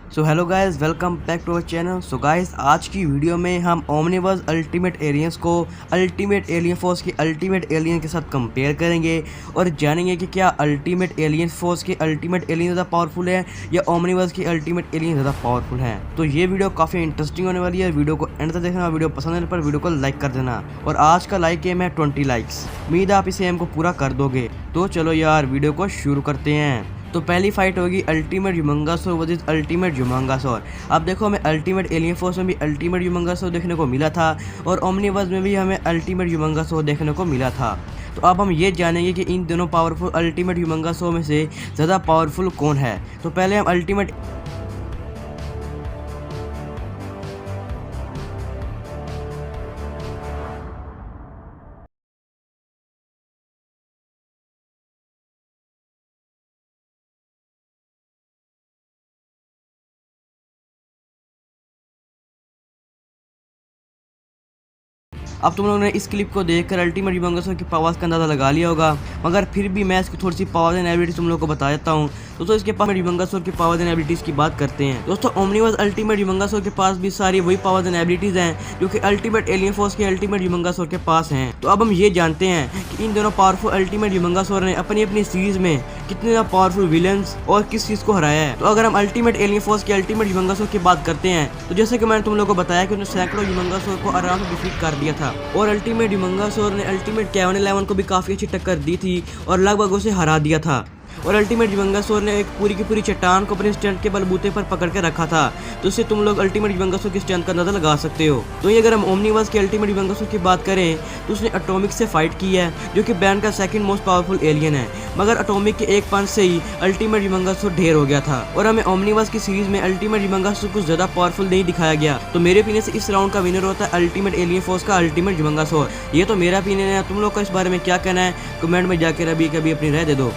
So hello guys, welcome back to our channel. So guys, आज की video में हम ओमनिवर्स अल्टीमेट एलियंस को अल्टीमेट एलियन फोर्स की अल्टीमेट एलियन के साथ कंपेयर करेंगे और जानेंगे कि क्या अल्टीमेट एलियन फोर्स के अल्टीमेट एलियन ज़्यादा पावरफुल है या ओमनिवर्स की अल्टीमेट एलियन ज़्यादा पावरफुल है। तो ये वीडियो काफ़ी इंटरेस्टिंग होने वाली है। वीडियो को एंड तक देखना। वीडियो पसंद आने पर वीडियो को लाइक कर देना और आज का लाइक एम है 20 लाइक्स। उम्मीद है आप इसे एम को पूरा कर दोगे। तो चलो यार, वीडियो को शुरू करते हैं। तो पहली फाइट होगी अल्टीमेट ह्यूमंगासोर वर्सेस अल्टीमेट ह्यूमंगासोर। अब देखो, हमें अल्टीमेट एलियन फोर्स में भी अल्टीमेट ह्यूमंगासोर देखने को मिला था और ओमनिवर्स में भी हमें अल्टीमेट ह्यूमंगासोर देखने को मिला था। तो अब हम ये जानेंगे कि इन दोनों पावरफुल अल्टीमेट ह्यूमंगासोर में से ज़्यादा पावरफुल कौन है। तो पहले हम अल्टीमेट अब तुम लोगों ने इस क्लिप को देखकर अल्टीमेट ह्यूमंगासोर की पावर्स का अंदाज़ा लगा लिया होगा, मगर फिर भी मैं इसकी थोड़ी सी पावर्स एंड एबिलिटीज तुम लोगों को बता देता हूँ। दोस्तों, इसके पास ह्यूमंगासोर की पावर्स एंड एबिलिटीज की बात करते हैं। दोस्तों, ओमनिवर्स अल्टीमेट ह्यूमंगासोर के पास भी सारी वही पावर्स एंड एबिलिटीज हैं जो कि अल्टीमेट एलियन फोर्स के अल्टीमेट ह्यूमंगासोर के पास हैं। तो अब हम ये जानते हैं कि इन दोनों पावरफुल अल्टीमेट ह्यूमंगासोर ने अपनी अपनी सीरीज में कितने ज़्यादा पावरफुल विलन्स और किस चीज़ को हराया है। तो अगर हम अल्टीमेट एलियन फोर्स के अल्टीमेट ह्यूमंगासोर की बात करते हैं, तो जैसे कि मैंने तुम लोगों को बताया कि उन्होंने सैकड़ों ह्यूमंगासोर को आराम से डिफीट कर दिया था और अल्टीमेट ह्यूमंगासोर ने अल्टीमेट K-111 को भी काफ़ी अच्छी टक्कर दी थी और लगभग उसे हरा दिया था। और अल्टीमेट ह्यूमंगासोर ने एक पूरी की पूरी चट्टान को अपने स्ट्रेंथ के बलबूते पर पकड़ के रखा था। तो इससे तुम लोग अल्टीमेट ह्यूमंगासोर की स्ट्रेंथ का अंदाजा लगा सकते हो। तो ये अगर हम ओमनिवर्स के अल्टीमेट ह्यूमंगासोर की बात करें, तो उसने एटॉमिक से फाइट की है जो कि बैंड का सेकंड मोस्ट पावरफुल एलियन है, मगर एटॉमिक के एक पंच से ही अल्टीमेट ह्यूमंगासोर ढेर हो गया था और हमें ओमनिवर्स की सीरीज में अल्टीमेट ह्यूमंगासोर कुछ ज्यादा पावरफुल नहीं दिखाया गया। तो मेरे ओपिनियन से इस राउंड का विनर होता है अल्टीमेट एलियन फोर्स का अल्टीमेट ह्यूमंगासोर। ये तो मेरा ओपिनियन है। तुम लोग का इस बारे में क्या कहना है, कमेंट में जाकर अभी कभी अपनी राय दे दो।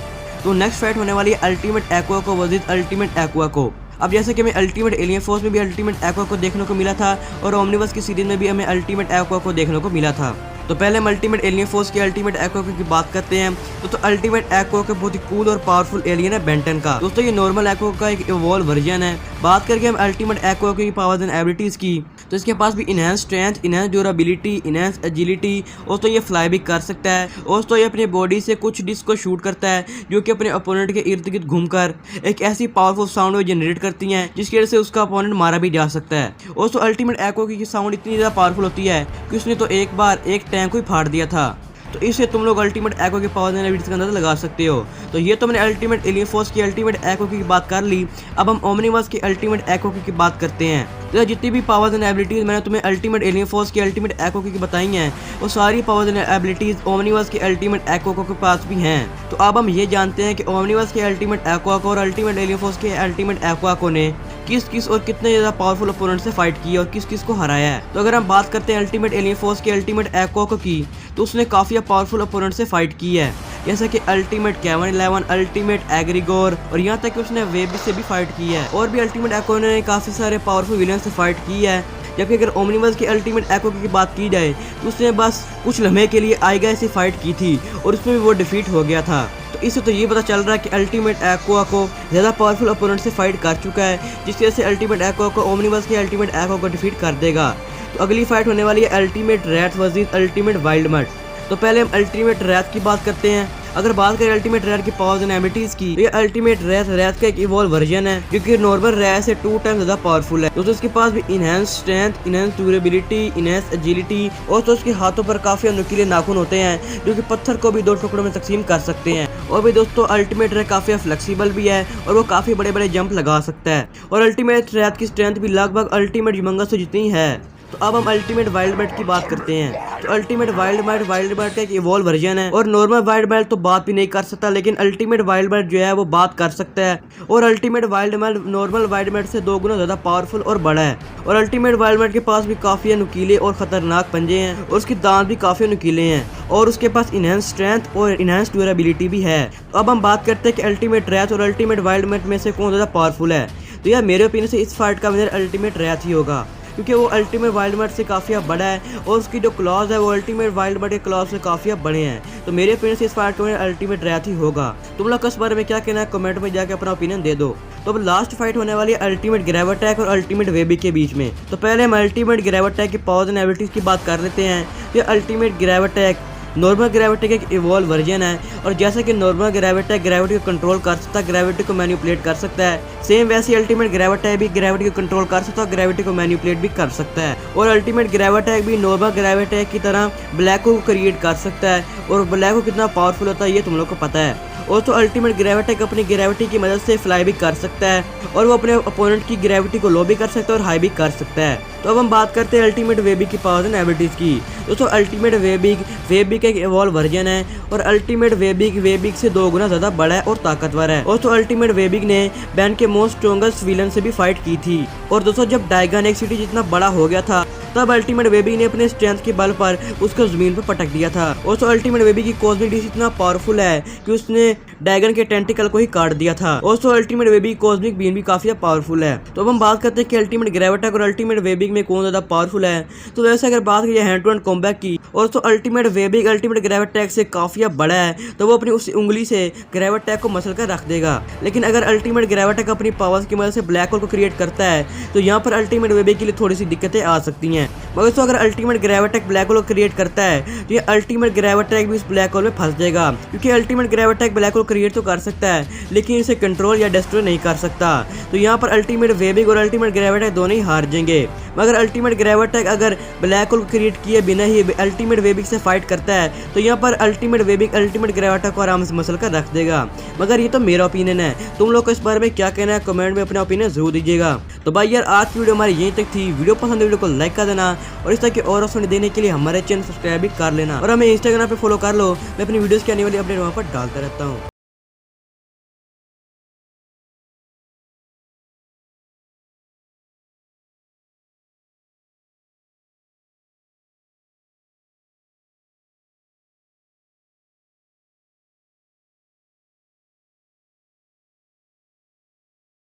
तो नेक्स्ट फाइट होने वाली है अल्टीमेट एक्वाको वर्सेस अल्टीमेट एक्वाको। अब जैसे कि हमें अल्टीमेट एलियन फोर्स में भी अल्टीमेट एक्वाको देखने को मिला था और ओमनिवर्स की सीरीज में भी हमें अल्टीमेट एक्वाको देखने को मिला था। तो पहले हम अल्टीमेट एलियन फोर्स की अल्टीमेट एक्वाको की बात करते हैं। तो अल्टीमेट एक्वाको बहुत ही कूल और पावरफुल एलियन है बेंटन का। दोस्तों, ये नॉर्मल एक्वाको का एक इवॉल्व वर्जन है। बात करके हम अल्टीमेट एक्वाको की पावर्स एंड एबिलिटीज की, तो इसके पास भी enhance strength, enhance durability, enhance agility और तो ये फ्लाई भी कर सकता है और तो ये अपनी बॉडी से कुछ डिस्क को शूट करता है जो कि अपने ओपोनेंट के इर्द गिर्द घूमकर एक ऐसी पावरफुल साउंड जनरेट करती हैं जिसकी वजह से उसका ओपोनेंट मारा भी जा सकता है। और तो अल्टीमेट एक्वाको की साउंड इतनी ज़्यादा पावरफुल होती है कि उसने तो एक बार एक टैंक को ही फाड़ दिया था। तो इससे तुम लोग अल्टीमेट एक्वाको के पावर एंड एबिलिटीज का अंदाजा लगा सकते हो। तो ये तो मैंने अल्टीमेट एलियन फोर्स की अल्टीमेट एक्वाको की बात कर ली। अब हम ओमनिवर्स की अल्टीमेट एक्वाको की बात करते हैं। तो जितनी भी पावर्स एंड एबिलिटीज मैंने तुम्हें अल्टीमेट एलियन फोर्स की अल्टीमेट एक्वाको की बताई हैं, वो सारी पावर्स एंड एबिलिटीज ओमनिवर्स की अल्टीमेट एक्वाको के पास भी हैं। तो अब हम ये जानते हैं कि ओमनिवर्स के अल्टीमेट एक्वाको और अल्टीमेट एलियन फोर्स के अल्टीमेट एक्वाको ने किस किस और कितने ज़्यादा पावरफुल ओपोनेंट से फाइट की और किस किस को हराया है। तो अगर हम बात करते हैं अल्टीमेट एलियन फोर्स के अल्टीमेट एक्वाको की, तो उसने काफ़ी पावरफुल ओपोनेंट से फाइट की है, जैसे कि अल्टीमेट K-111, अल्टीमेट एग्रीगोर और यहाँ तक कि उसने वेब से भी फाइट की है। और भी अल्टीमेट एक्वाको ने काफ़ी सारे पावरफुल विलन से फाइट की है। जबकि अगर ओमनिवर्स की अल्टीमेट एक्वाको की बात की जाए, तो उसने बस कुछ लम्हे के लिए आइगा से फाइट की थी और उसमें भी वो डिफीट हो गया था। तो इससे तो ये पता चल रहा है कि अल्टीमेट एक्वाको ज़्यादा पावरफुल ओपोनेंट से फाइट कर चुका है, जिसकी वजह से अल्टीमेट एक्वाको ओमनिवर्स के अल्टीमेट एक्वाको को डिफीट कर देगा। तो अगली फाइट होने वाली है अल्टीमेट रैथ वर्सेस अल्टीमेट वाइल्डमट। तो पहले हम अल्टीमेट रैथ की बात करते हैं। अगर बात करें अल्टीमेट रैथ की पावर्स एंड एबिलिटीज की, तो ये अल्टीमेट रैथ का एक इवॉल्व वर्जन है जो कि नॉर्मल रैथ से 2 टाइम ज्यादा पावरफुल है। दोस्तों, इसके पास भी enhance strength, enhance durability, enhance agility और तो उसके हाथों पर काफी नुकीले नाखून होते हैं जो कि पत्थर को भी 2 टुकड़ों में तकसीम कर सकते हैं। और भी दोस्तों, अल्टीमेट रैथ काफी फ्लेक्सिबल भी है और वो काफी बड़े बड़े जंप लगा सकता है। और अल्टीमेट रैथ की स्ट्रेंथ भी लगभग अल्टीमेट ह्यूमंगासोर जितनी है। तो अब हम अल्टीमेट वाइल्डमट की बात करते हैं। तो अल्टीमेट वाइल्डमट का एक इवॉल्व वर्जन है और नॉर्मल वाइल्डमट तो बात भी नहीं कर सकता, लेकिन अल्टीमेट वाइल्डमट जो है वो बात कर सकता है। और अल्टीमेट वाइल्डमट नॉर्मल वाइल्डमट से 2 गुना ज्यादा पावरफुल और बड़ा है। और अल्टीमेट वाइल्डमट के पास भी काफी नुकीले और खतरनाक पंजे हैं और उसके दांत भी काफी नुकीले हैं और उसके पास इनहेंस स्ट्रेंथ और इनहेंस ड्यूरेबिलिटी भी है। तो अब हम बात करते हैं कि अल्टीमेट रैथ और अल्टीमेट वाइल्डमट में से कौन ज्यादा पावरफुल है। तो यार मेरे ओपिनियन से इस फाइट का विनर अल्टीमेट रैथ ही होगा। क्योंकि वो अल्टीमेट वाइल्डमर्ट से काफ़ी बड़ा है और उसकी जो क्लॉज है वो अल्टीमेट वाइल्डमर्ट के क्लॉज से काफ़ी बड़े हैं। तो मेरे ओपिनियन से इस फाइट में अल्टीमेट रैथ ही होगा। तुम लोग इस बारे में क्या कहना है कमेंट में जाके अपना ओपिनियन दे दो। तो अब लास्ट फाइट होने वाली है अल्टीमेट ग्रेविटैक और अल्टीमेट वेबी के बीच में। तो पहले हम अल्टीमेट ग्रेविटैक की पावर्स एंड एबिलिटीज की बात कर लेते हैं। ये अल्टीमेट ग्रेविटैक नॉर्मल ग्रेविटी का एक इवॉल्व वर्जन है और जैसे कि नॉर्मल ग्रेविटी ग्रेविटी को कंट्रोल कर सकता है, ग्रेविटी को मैनिपुलेट कर सकता है, सेम वैसे अल्टीमेट ग्रेविटी भी ग्रेविटी को कंट्रोल कर सकता है, ग्रेविटी को मैनिपुलेट भी कर सकता है। और अल्टीमेट ग्रेविटी भी नॉर्मल ग्रेविटी की तरह ब्लैक होल को क्रिएट कर सकता है और ब्लैक होल कितना पावरफुल होता है ये तुम लोग को पता है। और तो अल्टीमेट ग्रेविटी अपनी ग्रेविटी की मदद से फ्लाई भी कर सकता है और वो अपने अपोनेंट की ग्रेविटी को लो भी कर सकता है और हाई भी कर सकता है। तो अब हम बात करते हैं अल्टीमेट वेबिक की पावर्स एंड एबिलिटीज की। दोस्तों अल्टीमेट वेबिक का एक इवॉल्व वर्जन है और अल्टीमेट वेबिक से 2 गुना ज्यादा बड़ा है और ताकतवर है। और तो अल्टीमेट वेबिक ने बैन के मोस्ट स्ट्रॉन्गेस्ट विलन से भी फाइट की थी। और दोस्तों जब डायगन एक सिटी जितना बड़ा हो गया था तब अल्टीमेट वेबिक ने अपने स्ट्रेंथ के बल पर उसको जमीन पर पटक दिया था। और तो अल्टीमेट वेबिक की कॉस्मिक डिश इतना पावरफुल है कि उसने ड्रैगन के टेंटिकल को ही काट दिया था। और तो अल्टीमेट वेबिक कॉस्मिक बीन भी काफी पावरफुल है। तो अब हम बात करते हैं कि अल्टीमेट ग्रेविटैक और अल्टीमेट वेबिक में कौन ज्यादा पावरफुल है। तो वैसे अगर बात करिए हैंड टू हैंड कॉम्बैट की और तो अल्टीमेट वेबिक अल्टीमेट ग्रेविटैक से काफी बड़ा है तो वो अपनी उस उंगली से ग्रेविटैक को मसल कर रख देगा। लेकिन अगर अल्टीमेट ग्रेविटैक अपनी पावर्स की मदद से ब्लैक होल को क्रिएट करता है तो यहाँ पर अल्टीमेट वेबिक के लिए थोड़ी सी दिक्कतें आ सकती हैं। मगर तो अगर अल्टीमेट ग्रेविटैक ब्लैक होल को क्रिएट करता है तो ये अल्टीमेट ग्रेविटैक भी उस ब्लैक होल में फंस जाएगा, क्योंकि अल्टीमेट ग्रेविटैक ब्लैक होल क्रिएट तो कर सकता है लेकिन इसे कंट्रोल या डिस्ट्रॉय नहीं कर सकता। तो यहाँ पर अल्टीमेट वेबिक और अल्टीमेट ग्रेविटैक दोनों ही हार जाएंगे। मगर अल्टीमेट ग्रेविटैक अगर ब्लैक होल क्रिएट किए बिना ही अल्टीमेट वेबिक से फाइट करता है तो यहाँ पर अल्टीमेट वेबिक अल्टीमेट ग्रेविटैक को आराम से मसल कर रख देगा। मगर ये तो मेरा ओपिनियन है, तुम लोग को इस बारे में क्या कहना है कमेंट में अपना ओपिनियन जरूर दीजिएगा। तो भाई यार आज की वीडियो हमारी यहीं तक थी। वीडियो पसंद है वीडियो को लाइक कर देना और इस तरह की और ऑप्शन देने के लिए हमारे चैनल सब्सक्राइब भी कर लेना और हमें इंस्टाग्राम पे फॉलो कर लो। मैं अपनी वीडियोस की आने वाली अपडेट वहाँ पर डालता रहता हूँ।